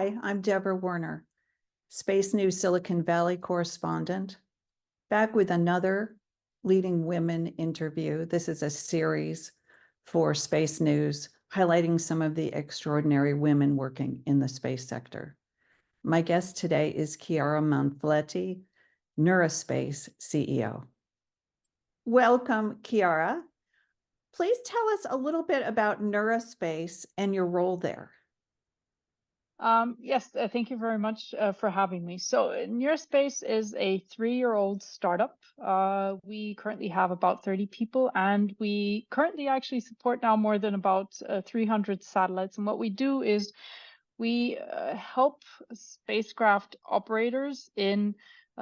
Hi, I'm Debra Werner, Space News Silicon Valley correspondent, back with another Leading Women interview. This is a series for Space News, highlighting some of the extraordinary women working in the space sector. My guest today is Chiara Manfletti, Neuraspace CEO. Welcome, Chiara. Please tell us a little bit about Neuraspace and your role there. Yes, thank you very much for having me. So Neuraspace is a 3-year-old startup. We currently have about 30 people, and we currently actually support now more than about 300 satellites. And what we do is we help spacecraft operators in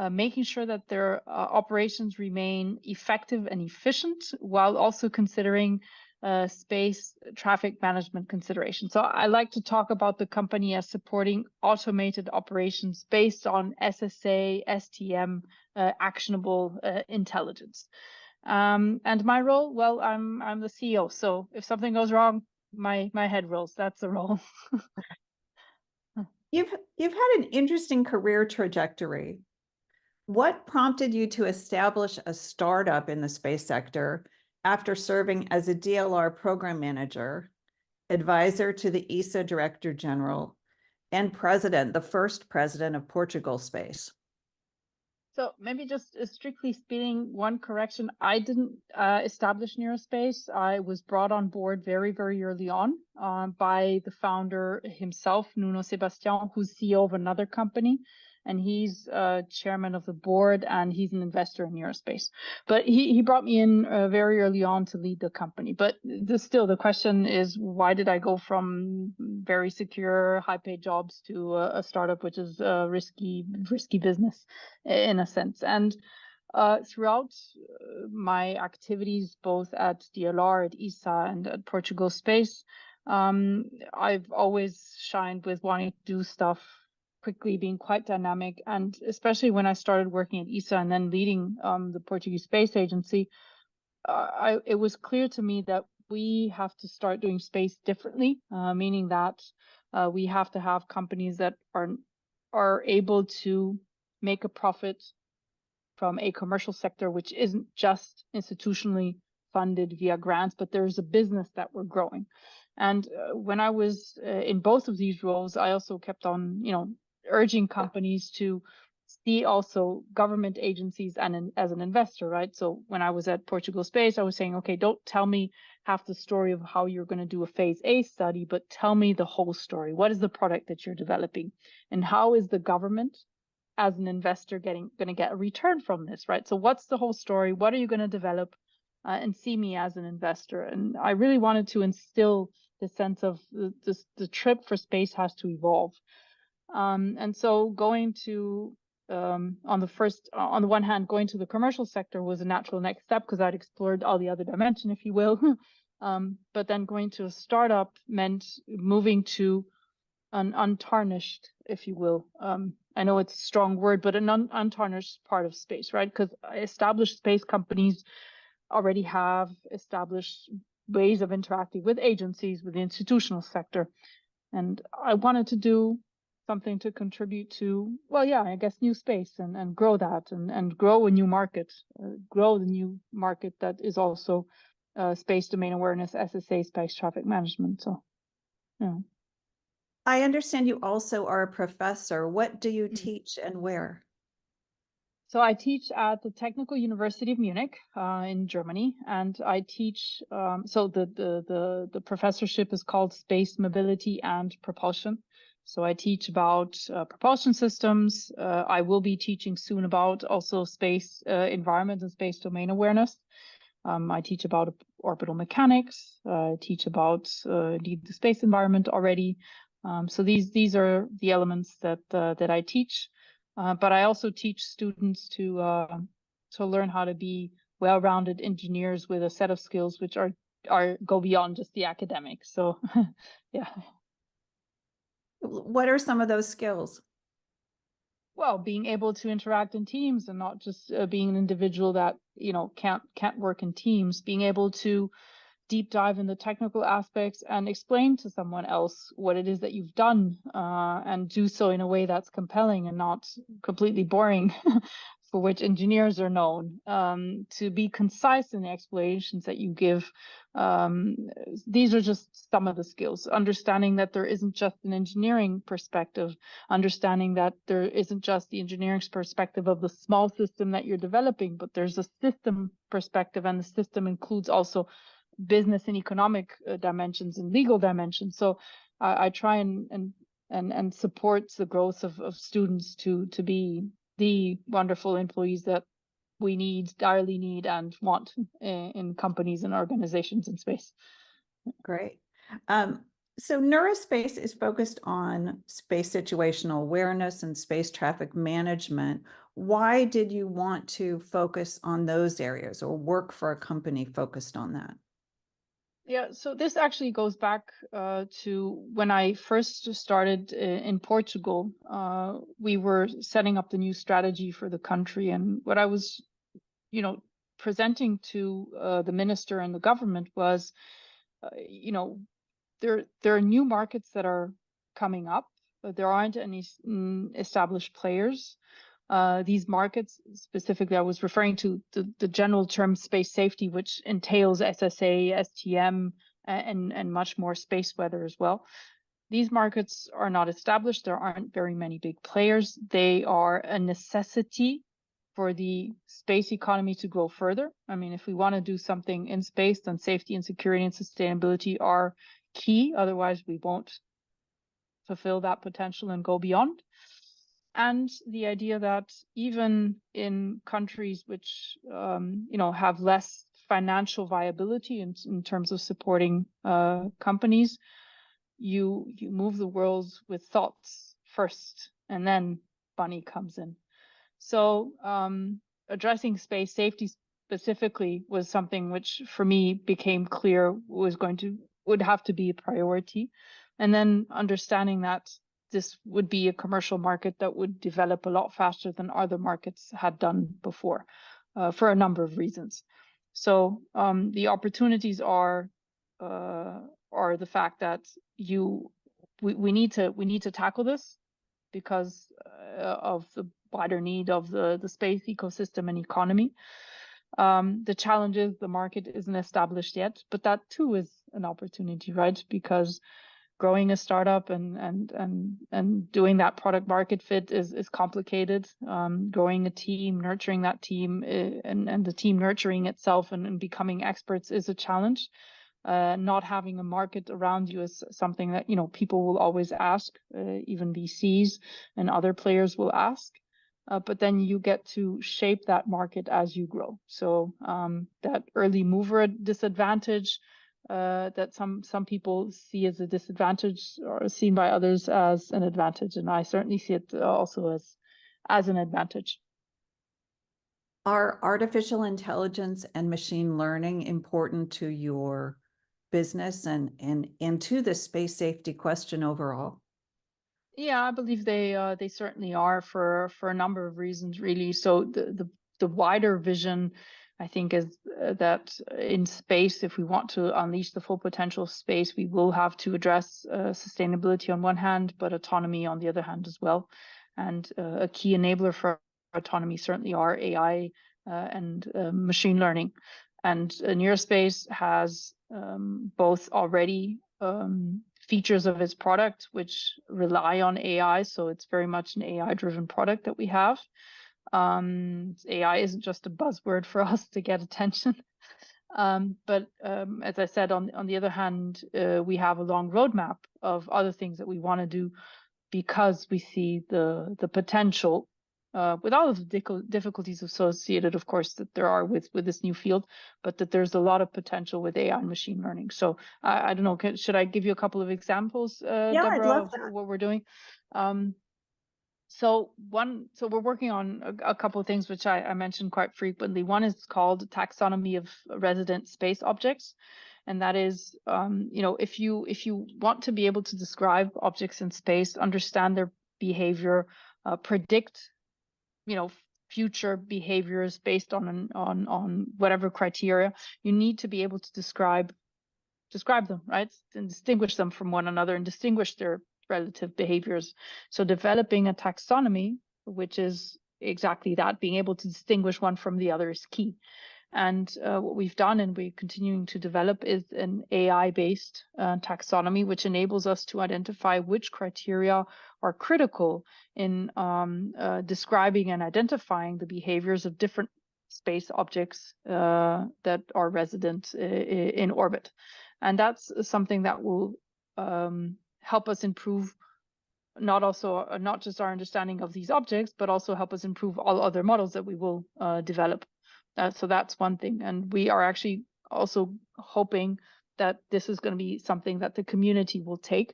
making sure that their operations remain effective and efficient, while also considering space traffic management considerations. So I like to talk about the company as supporting automated operations based on SSA, STM, actionable intelligence. And my role, well, I'm the CEO. So if something goes wrong, my head rolls. That's the role. You've had an interesting career trajectory. What prompted you to establish a startup in the space sector after serving as a DLR program manager, advisor to the ESA Director General, and the first president of Portugal Space? So maybe just strictly speaking, one correction. I didn't establish Neuraspace. I was brought on board very, very early on by the founder himself, Nuno Sebastião, who's CEO of another company. And he's chairman of the board, and he's an investor in Neuraspace. But he brought me in very early on to lead the company. But still, the question is, why did I go from very secure, high-paid jobs to a startup, which is a risky business in a sense? And throughout my activities, both at DLR, at ESA, and at Portugal Space, I've always shined with wanting to do stuff quickly, being quite dynamic. And especially when I started working at ESA and then leading the Portuguese Space Agency, it was clear to me that we have to start doing space differently, meaning that we have to have companies that are able to make a profit from a commercial sector, which isn't just institutionally funded via grants, but there's a business that we're growing. And when I was in both of these roles, I also kept on, urging companies to see also government agencies and as an investor, right? So when I was at Portugal Space, I was saying, okay, don't tell me half the story of how you're going to do a phase A study, but tell me the whole story. What is the product that you're developing? And how is the government as an investor going to get a return from this, right? So what's the whole story? What are you going to develop? And see me as an investor. And I really wanted to instill the sense of the trip for space has to evolve. And so going to, on the one hand, going to the commercial sector was a natural next step because I'd explored all the other dimension, if you will. But then going to a startup meant moving to an untarnished, if you will. I know it's a strong word, but an untarnished part of space, right? Because established space companies already have established ways of interacting with agencies, with the institutional sector. And I wanted to do something to contribute to, well, yeah, I guess new space and grow that and grow a new market, grow the new market that is also space domain awareness, SSA, space traffic management. So, yeah. I understand you also are a professor. What do you teach and where? So I teach at the Technical University of Munich in Germany, and I teach. So the professorship is called Space Mobility and Propulsion. So I teach about propulsion systems. I will be teaching soon about also space environment and space domain awareness. I teach about orbital mechanics. I teach about the space environment already. So these are the elements that I teach. But I also teach students to learn how to be well-rounded engineers with a set of skills which go beyond just the academic. So, yeah. What are some of those skills? Well, being able to interact in teams and not just being an individual that can't work in teams. Being able to deep dive in the technical aspects and explain to someone else what it is that you've done, and do so in a way that's compelling and not completely boring, for which engineers are known. To be concise in the explanations that you give. These are just some of the skills. Understanding that there isn't just an engineering perspective, understanding that there isn't just the engineering perspective of the small system that you're developing, but there's a system perspective, and the system includes also business and economic dimensions and legal dimensions. So I try and support the growth of students to be the wonderful employees that we direly need and want in companies and organizations in space. Great. So Neuraspace is focused on space situational awareness and space traffic management. Why did you want to focus on those areas or work for a company focused on that? Yeah, so this actually goes back to when I first started in Portugal. We were setting up the new strategy for the country, and what I was, presenting to the minister and the government was, there are new markets that are coming up. There aren't any established players. These markets, specifically, I was referring to the general term space safety, which entails SSA, STM, and much more space weather as well. These markets are not established. There aren't very many big players. They are a necessity for the space economy to grow further. I mean, if we want to do something in space, then safety and security and sustainability are key. Otherwise, we won't fulfill that potential and go beyond. And the idea that even in countries which have less financial viability in terms of supporting companies, you move the world with thoughts first, and then money comes in. So addressing space safety specifically was something which for me became clear would have to be a priority. And then understanding that this would be a commercial market that would develop a lot faster than other markets had done before, for a number of reasons. So the opportunities are the fact that we need to tackle this because of the wider need of the space ecosystem and economy. The challenge is the market isn't established yet, but that too is an opportunity, right? Because growing a startup and doing that product market fit is complicated. Growing a team, nurturing that team, and the team nurturing itself and becoming experts is a challenge. Not having a market around you is something that people will always ask, even VCs and other players will ask. But then you get to shape that market as you grow. So that early mover disadvantage that some people see as a disadvantage or seen by others as an advantage, and I certainly see it also as an advantage. Are artificial intelligence and machine learning important to your business and to the space safety question overall? Yeah, I believe they certainly are for a number of reasons, really. So the wider vision, I think, is that in space, if we want to unleash the full potential of space, we will have to address sustainability on one hand, but autonomy on the other hand as well. And a key enabler for autonomy certainly are AI and machine learning. And Neuraspace has both already features of its product which rely on AI. So it's very much an AI-driven product that we have. AI isn't just a buzzword for us to get attention. But as I said, on the other hand, we have a long roadmap of other things that we want to do because we see the potential, with all of the difficulties associated, of course, that there are with this new field, but that there's a lot of potential with AI and machine learning. So I don't know, should I give you a couple of examples, Yeah, Debra, I'd love of that. what we're doing? So we're working on a couple of things which I mentioned quite frequently. One is called taxonomy of resident space objects. And that is, if you want to be able to describe objects in space, understand their behavior, predict, future behaviors based on whatever criteria, you need to be able to describe describe them, right? And distinguish them from one another and distinguish their relative behaviors. So developing a taxonomy, which is exactly that, being able to distinguish one from the other is key. And what we've done and we're continuing to develop is an AI-based taxonomy, which enables us to identify which criteria are critical in describing and identifying the behaviors of different space objects that are resident in orbit. And that's something that will help us improve not just our understanding of these objects, but also help us improve all other models that we will develop. So that's one thing. And we are actually also hoping that this is going to be something that the community will take.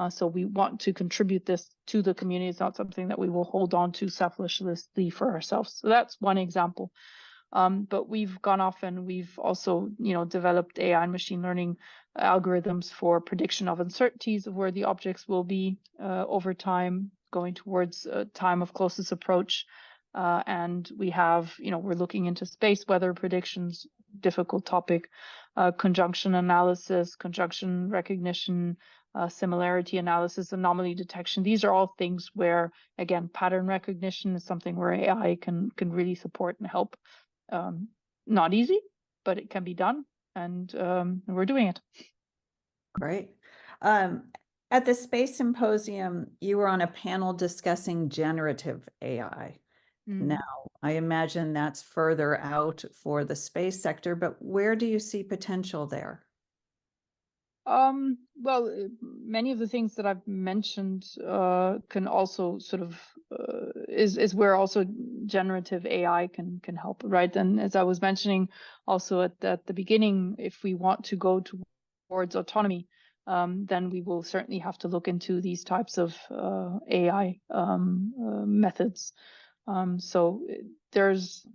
So we want to contribute this to the community. It's not something that we will hold on to selfishly for ourselves. So that's one example. But we've gone off and we've also, developed AI and machine learning algorithms for prediction of uncertainties of where the objects will be over time, going towards a time of closest approach. And we have, we're looking into space weather predictions, difficult topic, conjunction analysis, conjunction recognition, similarity analysis, anomaly detection. These are all things where, again, pattern recognition is something where AI can really support and help. Not easy, but it can be done, and we're doing it. Great. At the Space Symposium, you were on a panel discussing generative AI. Now, I imagine that's further out for the space sector, but where do you see potential there? Well, many of the things that I've mentioned can also sort of is where also generative AI can help, right? And as I was mentioning also at the beginning, if we want to go towards autonomy, then we will certainly have to look into these types of AI methods. So there's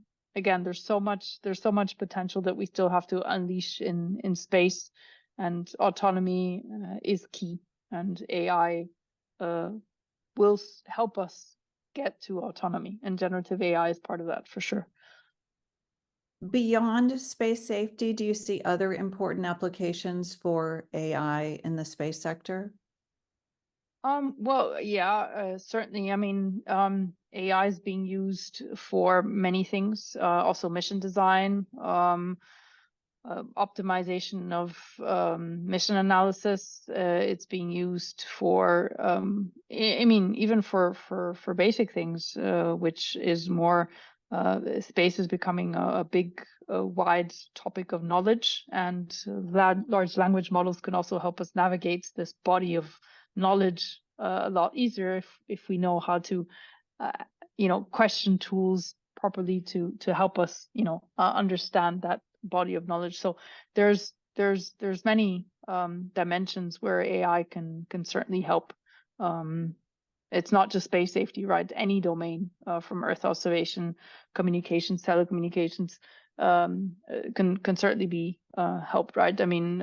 so much potential that we still have to unleash in space. And autonomy is key, and AI will help us get to autonomy, and generative AI is part of that for sure. Beyond space safety, do you see other important applications for AI in the space sector? Well, yeah, certainly. I mean, AI is being used for many things, also mission design, optimization of mission analysis. It's being used for, I mean, even for basic things, which is more, space is becoming a big, wide topic of knowledge, and large language models can also help us navigate this body of knowledge a lot easier if we know how to, question tools properly to help us, understand that body of knowledge. So there's many dimensions where AI can certainly help. It's not just space safety, right? Any domain from Earth observation, communications, telecommunications can certainly be helped, right? I mean,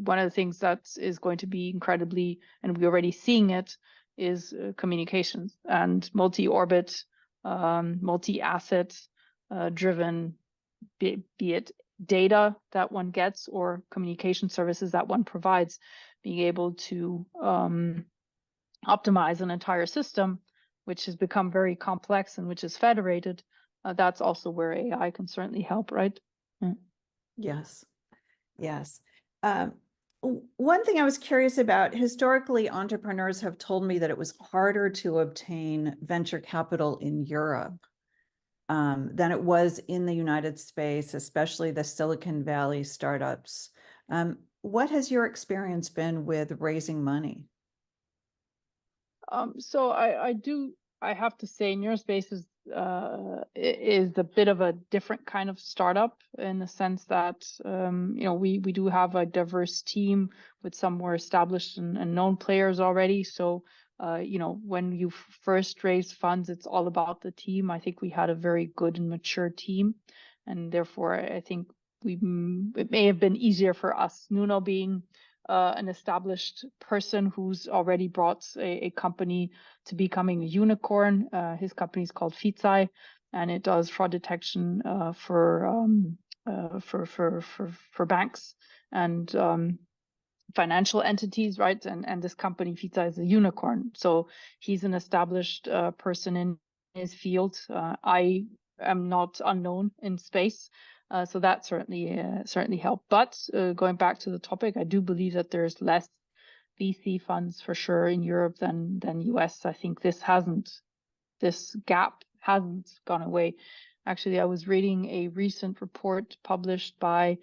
one of the things that is going to be incredibly, and we're already seeing it, is communications and multi-orbit, multi-asset driven, be it data that one gets or communication services that one provides, being able to optimize an entire system, which has become very complex and which is federated. That's also where AI can certainly help, right? Yes. Yes. One thing I was curious about, historically, entrepreneurs have told me that it was harder to obtain venture capital in Europe than it was in the United States, especially the Silicon Valley startups. What has your experience been with raising money? So I have to say Neuraspace is a bit of a different kind of startup, in the sense that we do have a diverse team with some more established and known players already. So when you first raise funds, it's all about the team. I think we had a very good and mature team, and therefore I think it may have been easier for us. Nuno being an established person who's already brought a company to becoming a unicorn. His company is called Fitsai, and it does fraud detection for banks. And financial entities, right? And this company, Fita, is a unicorn. So he's an established person in his field. I am not unknown in space. So that certainly helped. But going back to the topic, I do believe that there's less VC funds for sure in Europe than US. I think this gap hasn't gone away. Actually, I was reading a recent report published by, I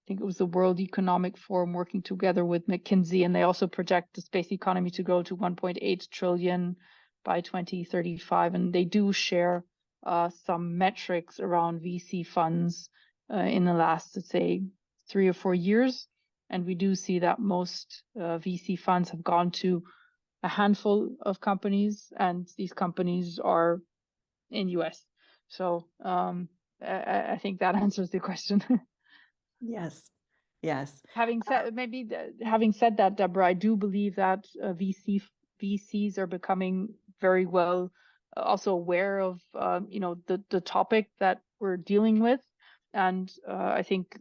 think it was the World Economic Forum working together with McKinsey, and they also project the space economy to grow to 1.8 trillion by 2035. And they do share some metrics around VC funds in the last, let's say, 3 or 4 years. And we do see that most VC funds have gone to a handful of companies, and these companies are in US. So I think that answers the question. Yes. Yes. Having said that, Deborah, I do believe that VCs are becoming very well also aware of the topic that we're dealing with, and I think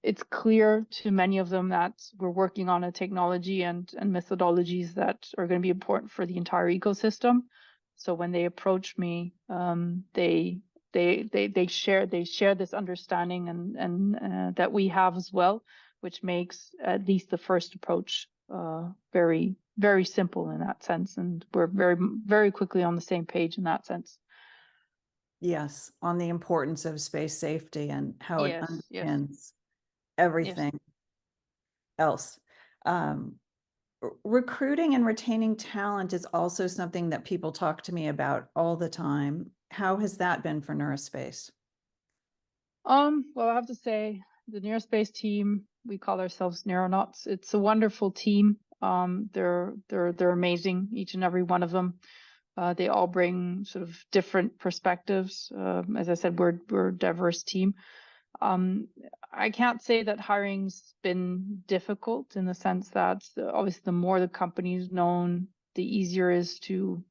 it's clear to many of them that we're working on a technology and methodologies that are going to be important for the entire ecosystem. So when they approach me, they share this understanding and that we have as well, which makes at least the first approach very, very simple in that sense, and we're very, very quickly on the same page in that sense. Yes, on the importance of space safety and how it Yes, yes, underpins everything else. Recruiting and retaining talent is also something that people talk to me about all the time. How has that been for Neuraspace? Well, I have to say the Neuraspace team, we call ourselves Neuronauts. It's a wonderful team. They're amazing, each and every one of them. They all bring sort of different perspectives. As I said, we're a diverse team. I can't say that hiring's been difficult in the sense that obviously the more the company's known, the easier it is to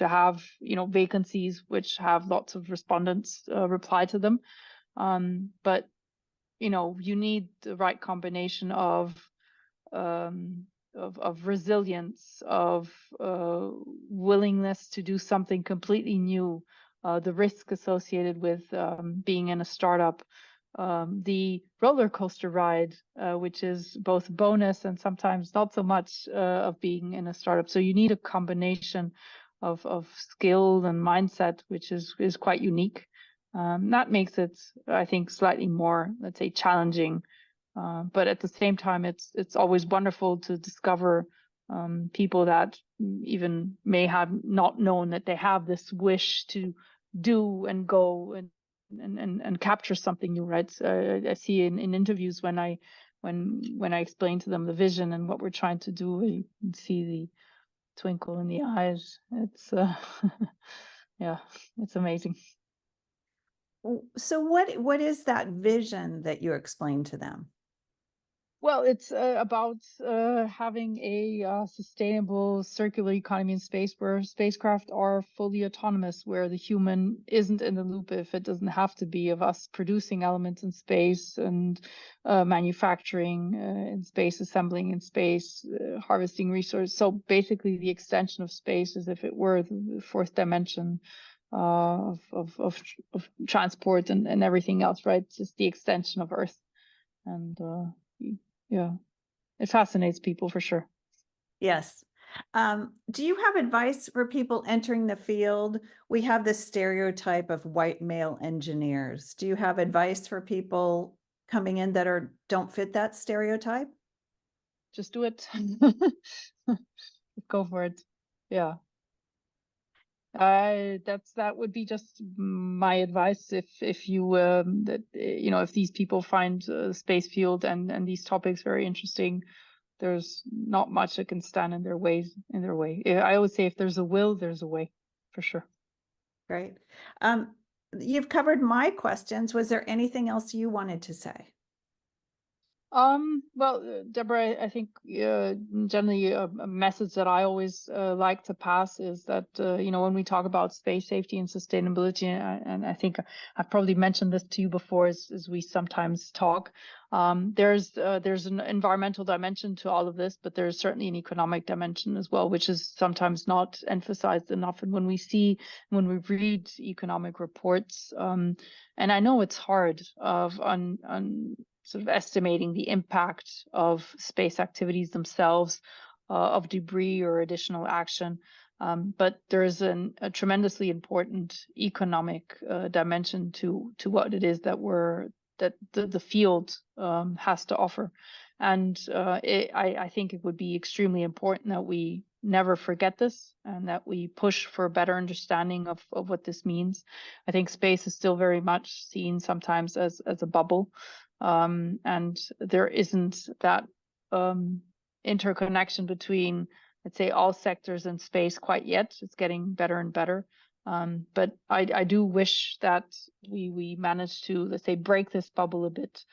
have vacancies which have lots of respondents reply to them. But you need the right combination of resilience, of willingness to do something completely new, the risk associated with being in a startup, the roller coaster ride, which is both a bonus and sometimes not so much of being in a startup. So you need a combination of skill and mindset, which is quite unique. That makes it, I think, slightly more, let's say, challenging. But at the same time, it's always wonderful to discover people that even may have not known that they have this wish to do and go and capture something new, right? I see in interviews when I explain to them the vision and what we're trying to do, you can see the twinkle in the eyes. It's yeah, it's amazing. So what is that vision that you explain to them? Well, it's about having a sustainable circular economy in space where spacecraft are fully autonomous, where the human isn't in the loop if it doesn't have to be, of us producing elements in space and manufacturing in space, assembling in space, harvesting resources. So basically the extension of space as if it were the fourth dimension of transport and everything else, right? It's just the extension of Earth. And yeah, it fascinates people for sure. Yes. Do you have advice for people entering the field? We have this stereotype of white male engineers. Do you have advice for people coming in that don't fit that stereotype? Just do it. Go for it. Yeah. That would be just my advice. If you if these people find space field and these topics very interesting, there's not much that can stand in their way. I always say if there's a will, there's a way, for sure. Great. You've covered my questions. Was there anything else you wanted to say? Well, Deborah, I think generally a message that I always like to pass is that when we talk about space safety and sustainability, and I think I've probably mentioned this to you before, as we sometimes talk, there's an environmental dimension to all of this, but there's certainly an economic dimension as well, which is sometimes not emphasized enough. And when we read economic reports, and I know it's hard on sort of estimating the impact of space activities themselves, of debris or additional action. But there is a tremendously important economic dimension to what it is that the field has to offer. And I think it would be extremely important that we never forget this and that we push for a better understanding of what this means. I think space is still very much seen sometimes as a bubble. And there isn't that interconnection between, let's say, all sectors in space quite yet. It's getting better and better. But I do wish that we manage to, let's say, break this bubble a bit,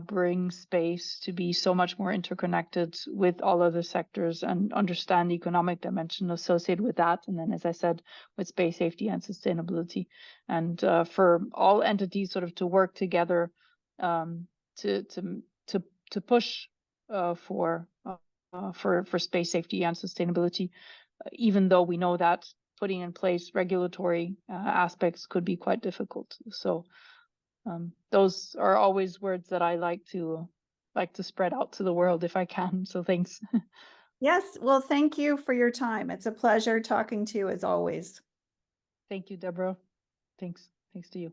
bring space to be so much more interconnected with all other sectors and understand the economic dimension associated with that. And then, as I said, with space safety and sustainability, and for all entities sort of to work together to push for space safety and sustainability, even though we know that putting in place regulatory aspects could be quite difficult. So those are always words that I like to spread out to the world if I can. So thanks. Yes, well, thank you for your time. It's a pleasure talking to you as always. Thank you, Deborah. Thanks to you.